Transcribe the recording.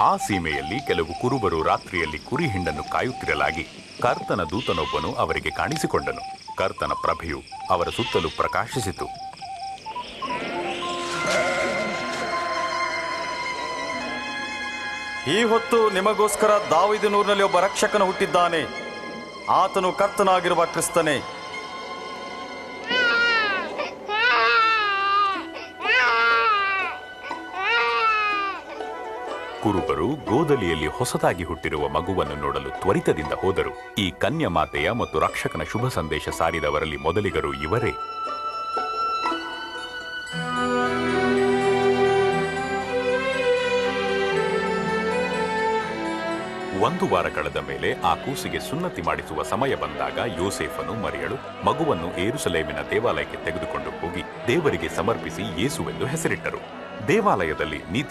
ಆ ಸೀಮೆಯಲ್ಲಿ ಕೆಲವು ಕುರುಬರು ರಾತ್ರಿಯಲ್ಲಿ ಕುರಿ ಹಿಂಡನ್ನು ಕಾಯುತ್ತಿರಲಾಗಿ ಕರ್ತನ ದೂತನೊಬ್ಬನು ಅವರಿಗೆ ಕಾಣಿಸಿಕೊಂಡನು. ಕರ್ತನ ಪ್ರಭೆಯು ಅವರ ಸುತ್ತಲೂ ಪ್ರಕಾಶಿಸಿತು. ಈ ಹೊತ್ತು ನಿಮಗೋಸ್ಕರ ದಾವೀದನೂರಿನಲ್ಲಿ ಒಬ್ಬ ರಕ್ಷಕನು ಹುಟ್ಟಿದ್ದಾನೆ. ಆತನು ಕರ್ತನಾಗಿರುವ ಕ್ರಿಸ್ತನೇ. ಕುರುಬರು ಗೋದಲಿಯಲ್ಲಿ ಹೊಸದಾಗಿ ಹುಟ್ಟಿರುವ ಮಗುವನ್ನು ನೋಡಲು ತ್ವರಿತದಿಂದ ಹೋದರು. ಈ ಕನ್ಯಾ ಮಾತೆಯ ಮತ್ತು ರಕ್ಷಕನ ಶುಭ ಸಂದೇಶ ಸಾರಿದವರಲ್ಲಿ ಮೊದಲಿಗರು ಇವರೇ. ಒಂದು ವಾರ ಕಳೆದ ಮೇಲೆ ಆ ಕೂಸಿಗೆ ಸುನ್ನತಿ ಮಾಡಿಸುವ ಸಮಯ ಬಂದಾಗ ಯೋಸೇಫನು ಮರಿಯಳು ಮಗುವನ್ನು ಯೆರೂಸಲೇಮಿನ ದೇವಾಲಯಕ್ಕೆ ತೆಗೆದುಕೊಂಡು ಹೋಗಿ ದೇವರಿಗೆ ಸಮರ್ಪಿಸಿ ಯೇಸುವೆಂದು ಹೆಸರಿಟ್ಟರು. ದೇವಾಲಯದಲ್ಲಿ ನೀತಿ